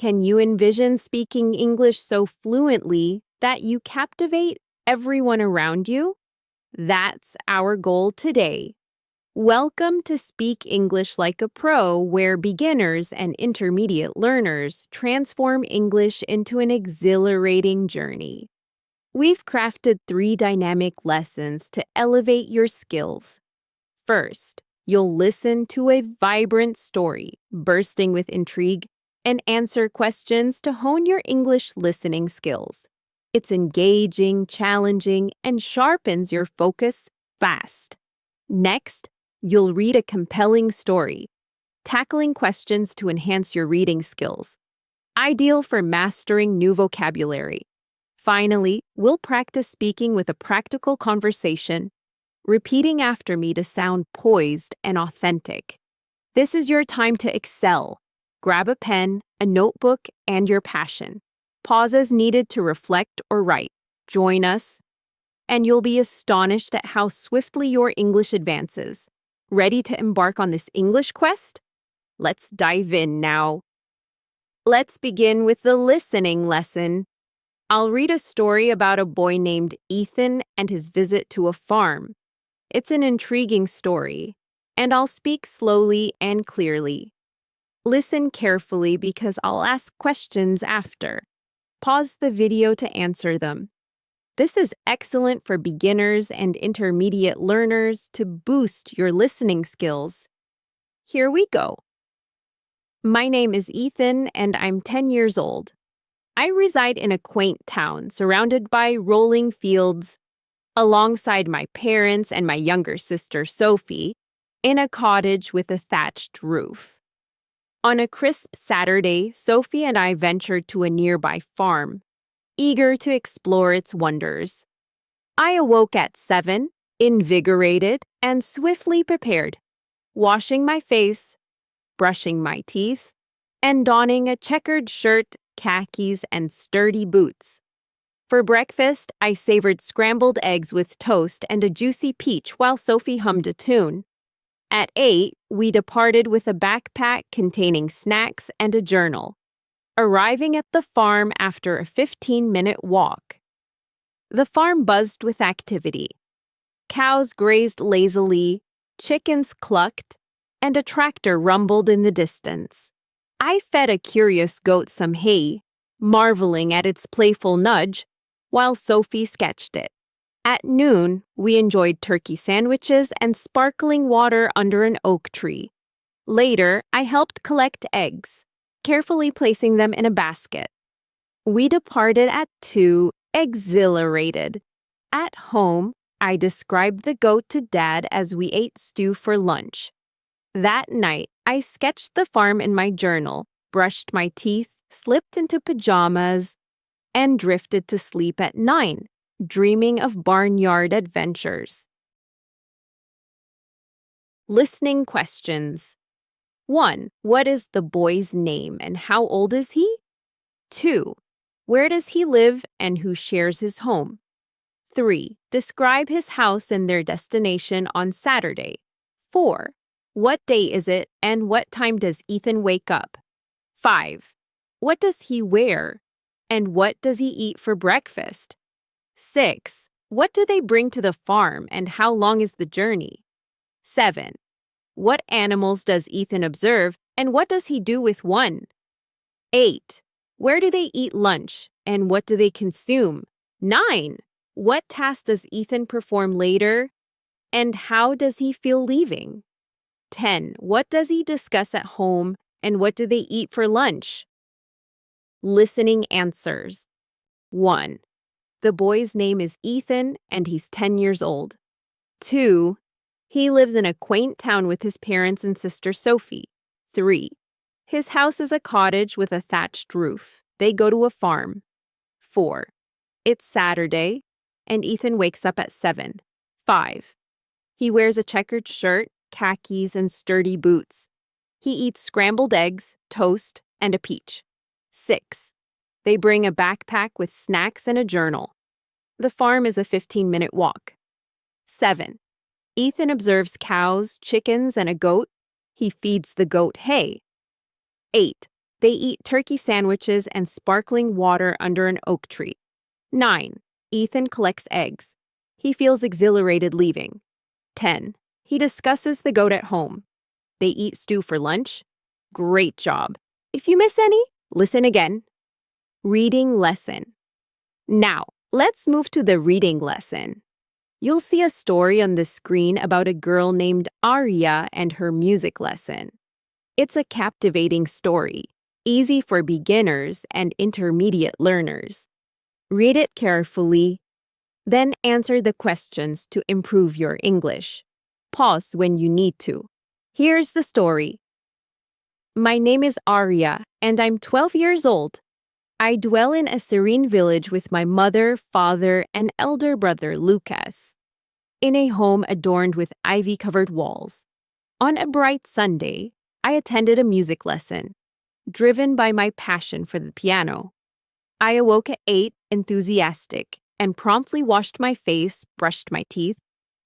Can you envision speaking English so fluently that you captivate everyone around you? That's our goal today. Welcome to Speak English Like a Pro, where beginners and intermediate learners transform English into an exhilarating journey. We've crafted 3 dynamic lessons to elevate your skills. First, you'll listen to a vibrant story, bursting with intrigue, and answer questions to hone your English listening skills. It's engaging, challenging, and sharpens your focus fast. Next, you'll read a compelling story, tackling questions to enhance your reading skills, ideal for mastering new vocabulary. Finally, we'll practice speaking with a practical conversation, repeating after me to sound poised and authentic. This is your time to excel. Grab a pen, a notebook, and your passion. Pause as needed to reflect or write. Join us, and you'll be astonished at how swiftly your English advances. Ready to embark on this English quest? Let's dive in now. Let's begin with the listening lesson. I'll read a story about a boy named Ethan and his visit to a farm. It's an intriguing story, and I'll speak slowly and clearly. Listen carefully because I'll ask questions after. Pause the video to answer them. This is excellent for beginners and intermediate learners to boost your listening skills. Here we go. My name is Ethan, and I'm 10 years old. I reside in a quaint town surrounded by rolling fields, alongside my parents and my younger sister, Sophie, in a cottage with a thatched roof. On a crisp Saturday, Sophie and I ventured to a nearby farm, eager to explore its wonders. I awoke at 7, invigorated and swiftly prepared, washing my face, brushing my teeth, and donning a checkered shirt, khakis, and sturdy boots. For breakfast, I savored scrambled eggs with toast and a juicy peach while Sophie hummed a tune. At 8, we departed with a backpack containing snacks and a journal, arriving at the farm after a 15-minute walk. The farm buzzed with activity. Cows grazed lazily, chickens clucked, and a tractor rumbled in the distance. I fed a curious goat some hay, marveling at its playful nudge, while Sophie sketched it. At noon, we enjoyed turkey sandwiches and sparkling water under an oak tree. Later, I helped collect eggs, carefully placing them in a basket. We departed at 2, exhilarated. At home, I described the goat to Dad as we ate stew for lunch. That night, I sketched the farm in my journal, brushed my teeth, slipped into pajamas, and drifted to sleep at 9. Dreaming of barnyard adventures. Listening questions. 1. What is the boy's name and how old is he? 2. Where does he live and who shares his home? 3. Describe his house and their destination on Saturday. 4. What day is it and what time does Ethan wake up? 5. What does he wear and what does he eat for breakfast? 6. What do they bring to the farm and how long is the journey? 7. What animals does Ethan observe and what does he do with one? 8. Where do they eat lunch and what do they consume? 9. What task does Ethan perform later and how does he feel leaving? 10. What does he discuss at home and what do they eat for lunch? Listening answers. 1. The boy's name is Ethan, and he's 10 years old. 2. He lives in a quaint town with his parents and sister Sophie. 3. His house is a cottage with a thatched roof. They go to a farm. 4. It's Saturday, and Ethan wakes up at 7. 5. He wears a checkered shirt, khakis, and sturdy boots. He eats scrambled eggs, toast, and a peach. 6. They bring a backpack with snacks and a journal. The farm is a 15-minute walk. 7. Ethan observes cows, chickens, and a goat. He feeds the goat hay. 8. They eat turkey sandwiches and sparkling water under an oak tree. 9. Ethan collects eggs. He feels exhilarated leaving. 10. He discusses the goat at home. They eat stew for lunch. Great job. If you miss any, listen again. Reading lesson. Now, let's move to the reading lesson. You'll see a story on the screen about a girl named Arya and her music lesson. It's a captivating story, easy for beginners and intermediate learners. Read it carefully, then answer the questions to improve your English. Pause when you need to. Here's the story. My name is Arya, and I'm 12 years old. I dwell in a serene village with my mother, father, and elder brother Lucas, in a home adorned with ivy-covered walls. On a bright Sunday, I attended a music lesson, driven by my passion for the piano. I awoke at 8, enthusiastic, and promptly washed my face, brushed my teeth,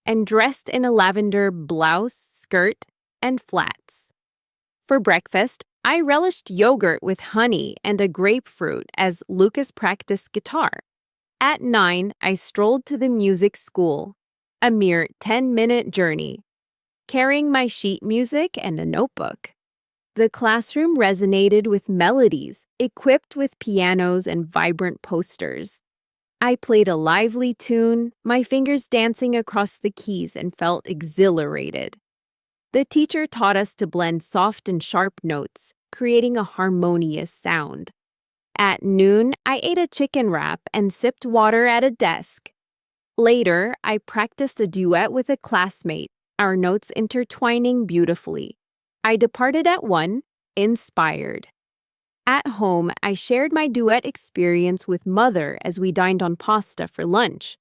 and dressed in a lavender blouse, skirt, and flats. For breakfast, I relished yogurt with honey and a grapefruit as Lucas practiced guitar. At 9, I strolled to the music school, a mere 10-minute journey, carrying my sheet music and a notebook. The classroom resonated with melodies, equipped with pianos and vibrant posters. I played a lively tune, my fingers dancing across the keys, and felt exhilarated. The teacher taught us to blend soft and sharp notes, creating a harmonious sound. At noon, I ate a chicken wrap and sipped water at a desk. Later, I practiced a duet with a classmate, our notes intertwining beautifully. I departed at 1, inspired. At home, I shared my duet experience with Mother as we dined on pasta for lunch.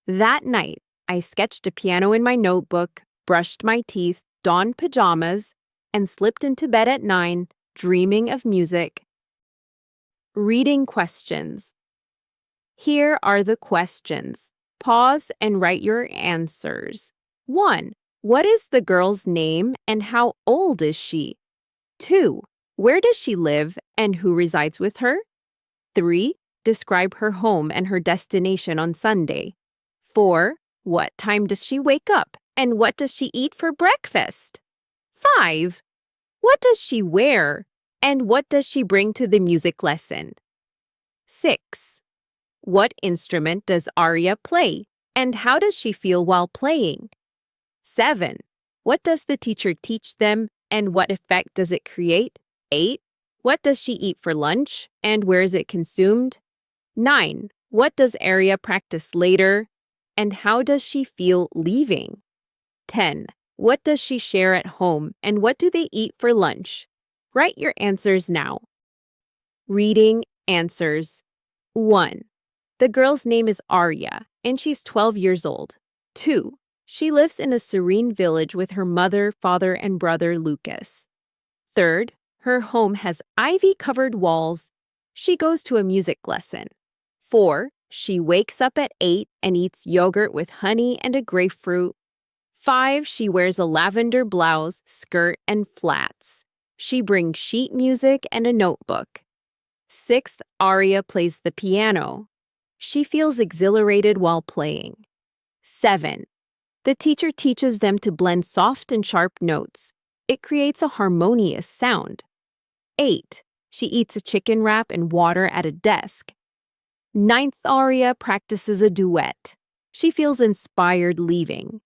That night, I sketched a piano in my notebook, brushed my teeth, donned pajamas, and slipped into bed at 9, dreaming of music. Reading questions. Here are the questions. Pause and write your answers. 1. What is the girl's name and how old is she? 2. Where does she live and who resides with her? 3. Describe her home and her destination on Sunday. 4. What time does she wake up and what does she eat for breakfast? 5. What does she wear and what does she bring to the music lesson? 6. What instrument does Arya play and how does she feel while playing? 7. What does the teacher teach them and what effect does it create? 8. What does she eat for lunch and where is it consumed? 9. What does Arya practice later and how does she feel leaving? 10. What does she share at home and what do they eat for lunch? Write your answers now. Reading answers. 1. The girl's name is Arya, and she's 12 years old. 2. She lives in a serene village with her mother, father, and brother Lucas. 3. Her home has ivy-covered walls. She goes to a music lesson. 4. She wakes up at 8 and eats yogurt with honey and a grapefruit. 5. She wears a lavender blouse, skirt, and flats. She brings sheet music and a notebook. 6. Arya plays the piano. She feels exhilarated while playing. 7. The teacher teaches them to blend soft and sharp notes. It creates a harmonious sound. 8. She eats a chicken wrap and water at a desk. 9th Arya practices a duet. She feels inspired leaving.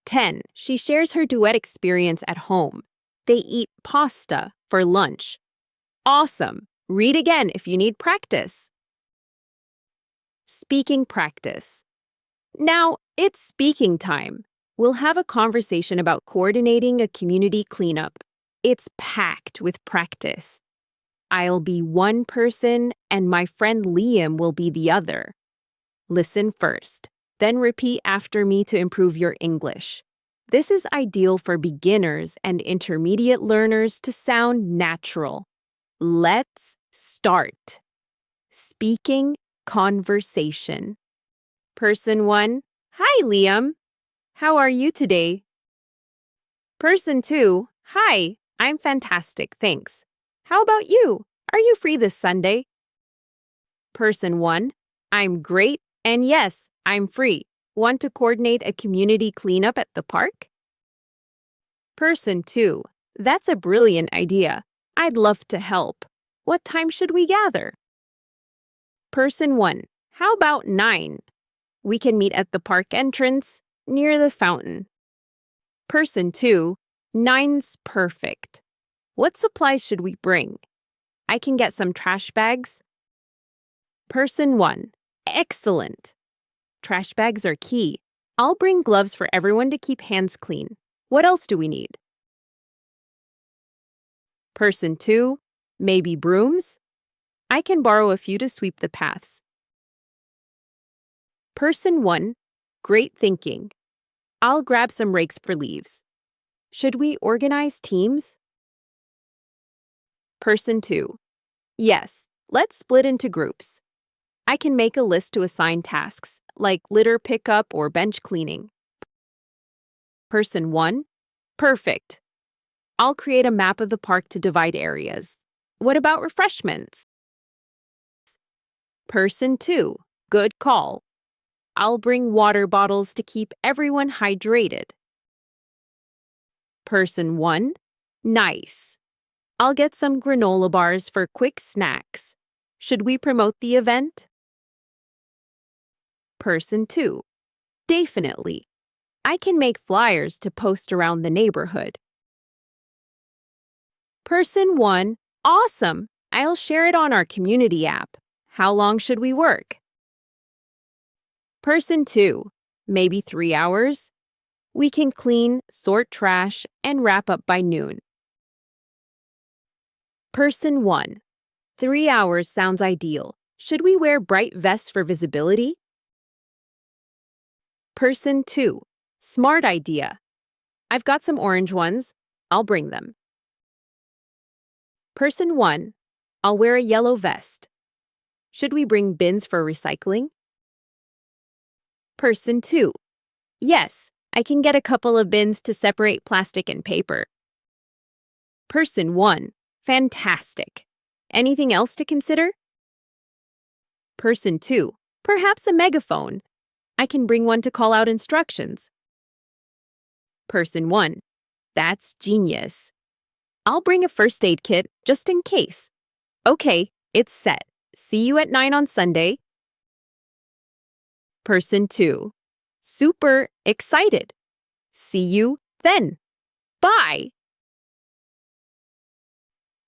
10. She shares her duet experience at home. They eat pasta for lunch. Awesome! Read again if you need practice. Speaking practice. Now, it's speaking time. We'll have a conversation about coordinating a community cleanup. It's packed with practice. I'll be one person and my friend Liam will be the other. Listen first, then repeat after me to improve your English. This is ideal for beginners and intermediate learners to sound natural. Let's start. Speaking conversation. Person 1. Hi, Liam. How are you today? Person 2. Hi, I'm fantastic, thanks. How about you? Are you free this Sunday? Person 1, I'm great, and yes, I'm free. Want to coordinate a community cleanup at the park? Person 2, that's a brilliant idea. I'd love to help. What time should we gather? Person 1, how about 9? We can meet at the park entrance near the fountain. Person 2, 9's perfect. What supplies should we bring? I can get some trash bags. Person 1, excellent. Trash bags are key. I'll bring gloves for everyone to keep hands clean. What else do we need? Person 2, maybe brooms? I can borrow a few to sweep the paths. Person 1, great thinking. I'll grab some rakes for leaves. Should we organize teams? Person 2, yes, let's split into groups. I can make a list to assign tasks, like litter pickup or bench cleaning. Person 1, perfect. I'll create a map of the park to divide areas. What about refreshments? Person 2, good call. I'll bring water bottles to keep everyone hydrated. Person 1, nice. I'll get some granola bars for quick snacks. Should we promote the event? Person 2, definitely. I can make flyers to post around the neighborhood. Person 1, awesome. I'll share it on our community app. How long should we work? Person 2, maybe 3 hours. We can clean, sort trash, and wrap up by noon. Person 1, 3 hours sounds ideal. Should we wear bright vests for visibility? Person 2, smart idea. I've got some orange ones. I'll bring them. Person 1, I'll wear a yellow vest. Should we bring bins for recycling? Person 2, yes, I can get a couple of bins to separate plastic and paper. Person 1, fantastic. Anything else to consider? Person 2, perhaps a megaphone. I can bring one to call out instructions. Person 1, that's genius. I'll bring a first aid kit just in case. Okay, it's set. See you at 9 on Sunday. Person 2, super excited. See you then. Bye.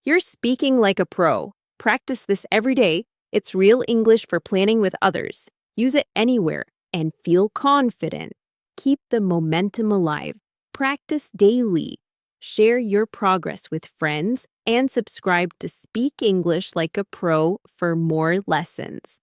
You're speaking like a pro. Practice this every day. It's real English for planning with others. Use it anywhere and feel confident. Keep the momentum alive. Practice daily. Share your progress with friends and subscribe to Speak English Like a Pro for more lessons.